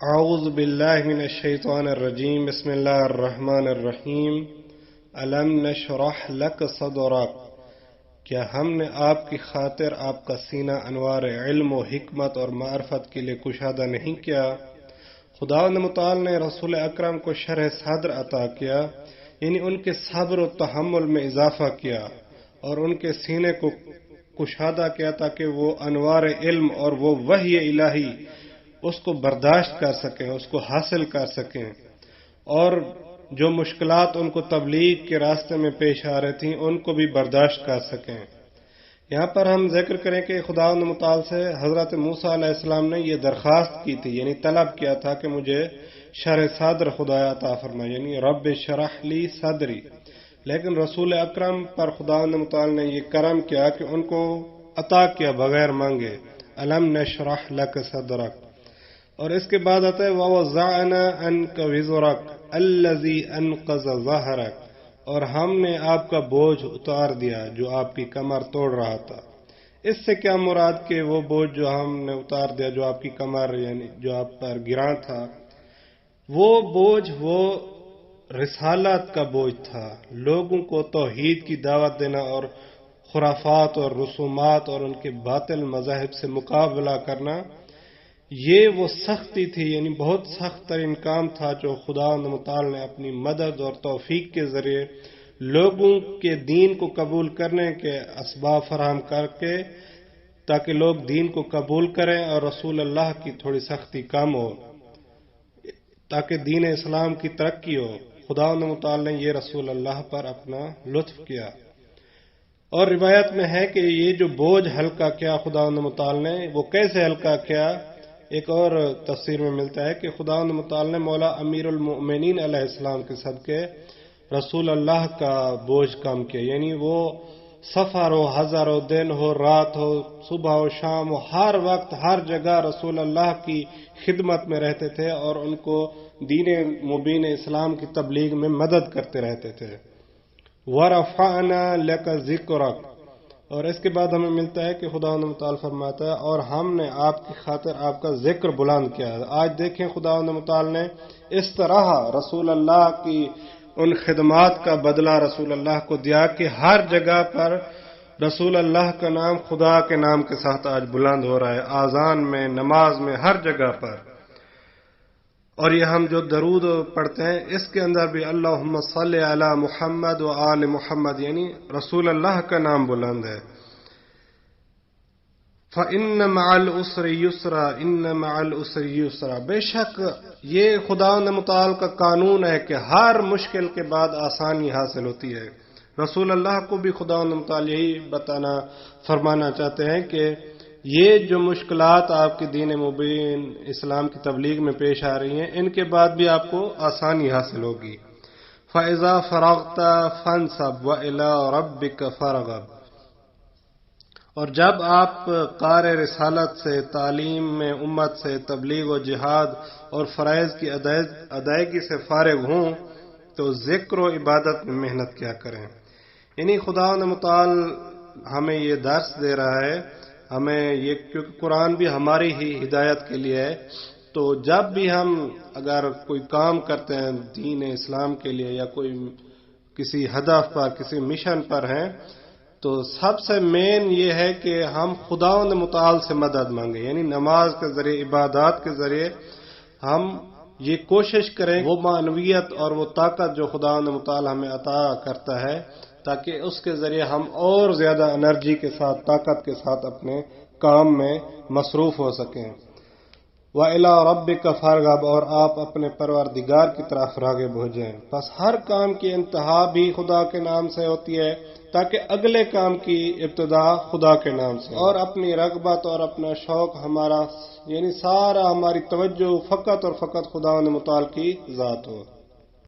اعوذ باللہ من الشیطان الرجیم بسم اللہ الرحمن الرحیم الم نشرح لک صدرک، کیا ہم نے آپ کی خاطر آپ کا سینہ انوار علم و حکمت اور معرفت کے لیے کشادہ نہیں کیا؟ خداوند متعال نے رسول اکرم کو شرح صدر عطا کیا، یعنی ان کے صبر و تحمل میں اضافہ کیا اور ان کے سینے کو کشادہ کیا تاکہ وہ انوار علم اور وہ وحی الہی اس کو برداشت کر سکیں، اس کو حاصل کر سکیں، اور جو مشکلات ان کو تبلیغ کے راستے میں پیش آ رہی تھیں ان کو بھی برداشت کر سکیں۔ یہاں پر ہم ذکر کریں کہ خداوند متعال سے حضرت موسیٰ علیہ السلام نے یہ درخواست کی تھی، یعنی طلب کیا تھا کہ مجھے شرح صدر خدایا عطا فرمائے، یعنی رب شرح لی صدری، لیکن رسول اکرم پر خداوند متعال نے یہ کرم کیا کہ ان کو عطا کیا بغیر مانگے، الم نشرح لک صدرک۔ اور اس کے بعد آتا ہے وَوَضَعْنَا عَنْكَ وِزْرَكَ الَّذِي أَنْقَضَ ظَهْرَكَ، اور ہم نے آپ کا بوجھ اتار دیا جو آپ کی کمر توڑ رہا تھا۔ اس سے کیا مراد کہ وہ بوجھ جو ہم نے اتار دیا جو آپ کی کمر یعنی جو آپ پر گراں تھا، وہ بوجھ وہ رسالت کا بوجھ تھا، لوگوں کو توحید کی دعوت دینا اور خرافات اور رسومات اور ان کے باطل مذاہب سے مقابلہ کرنا، یہ وہ سختی تھی، یعنی بہت سخت ترین کام تھا جو خداوند متعال نے اپنی مدد اور توفیق کے ذریعے لوگوں کے دین کو قبول کرنے کے اسباب فراہم کر کے تاکہ لوگ دین کو قبول کریں اور رسول اللہ کی تھوڑی سختی کم ہو تاکہ دین اسلام کی ترقی ہو۔ خداوند متعال نے یہ رسول اللہ پر اپنا لطف کیا، اور روایت میں ہے کہ یہ جو بوجھ ہلکا کیا خداوند متعال نے، وہ کیسے ہلکا کیا؟ ایک اور تفسیر میں ملتا ہے کہ خداوند متعال نے مولا امیر المؤمنین علیہ السلام کے صدقے رسول اللہ کا بوجھ کم کیا، یعنی وہ سفر ہو، ہزار ہو، دن ہو، رات ہو، صبح ہو، شام ہو، ہر وقت ہر جگہ رسول اللہ کی خدمت میں رہتے تھے اور ان کو دین مبین اسلام کی تبلیغ میں مدد کرتے رہتے تھے۔ وَرَفَعْنَا لَكَ ذِكْرَكَ، اور اس کے بعد ہمیں ملتا ہے کہ خداوند متعال فرماتا ہے اور ہم نے آپ کی خاطر آپ کا ذکر بلند کیا ہے۔ آج دیکھیں خداوند متعال نے اس طرح رسول اللہ کی ان خدمات کا بدلہ رسول اللہ کو دیا کہ ہر جگہ پر رسول اللہ کا نام خدا کے نام کے ساتھ آج بلند ہو رہا ہے، آذان میں، نماز میں، ہر جگہ پر۔ اور یہ ہم جو درود پڑھتے ہیں اس کے اندر بھی اللہم صلی علی محمد و آل محمد، یعنی رسول اللہ کا نام بلند ہے۔ فَإِنَّ مَعَ الْعُسْرِ يُسْرًا إِنَّ مَعَ الْعُسْرِ يُسْرًا، بے شک یہ خداوند متعال کا قانون ہے کہ ہر مشکل کے بعد آسانی حاصل ہوتی ہے۔ رسول اللہ کو بھی خداوند متعال یہی فرمانا چاہتے ہیں کہ یہ جو مشکلات آپ کے دین مبین اسلام کی تبلیغ میں پیش آ رہی ہیں ان کے بعد بھی آپ کو آسانی حاصل ہوگی۔ فَإِذَا فَرَغْتَ فَانْصَبْ وَإِلَىٰ رَبِّكَ فَارْغَب، اور جب آپ کار رسالت سے، تعلیم میں امت سے، تبلیغ و جہاد اور فرائض کی ادائیگی سے فارغ ہوں تو ذکر و عبادت میں محنت کیا کریں۔ یعنی خداوند متعال ہمیں یہ درس دے رہا ہے، ہمیں یہ، کیونکہ قرآن بھی ہماری ہی ہدایت کے لیے ہے، تو جب بھی ہم اگر کوئی کام کرتے ہیں دین اسلام کے لیے یا کوئی کسی ہدف پر، کسی مشن پر ہیں، تو سب سے مین یہ ہے کہ ہم خداوند متعال سے مدد مانگیں، یعنی نماز کے ذریعے، عبادات کے ذریعے ہم یہ کوشش کریں وہ معنویت اور وہ طاقت جو خداوند متعال ہمیں عطا کرتا ہے تاکہ اس کے ذریعے ہم اور زیادہ انرجی کے ساتھ، طاقت کے ساتھ اپنے کام میں مصروف ہو سکیں۔ وَإِلَىٰ رَبِّكَ فَارْغَب، اور آپ اپنے پروردگار کی طرف راغب ہو جائیں۔ بس ہر کام کی انتہا بھی خدا کے نام سے ہوتی ہے تاکہ اگلے کام کی ابتدا خدا کے نام سے، اور اپنی رغبت اور اپنا شوق ہمارا، یعنی سارا ہماری توجہ فقط اور فقط خداوند متعال کی ذات ہو۔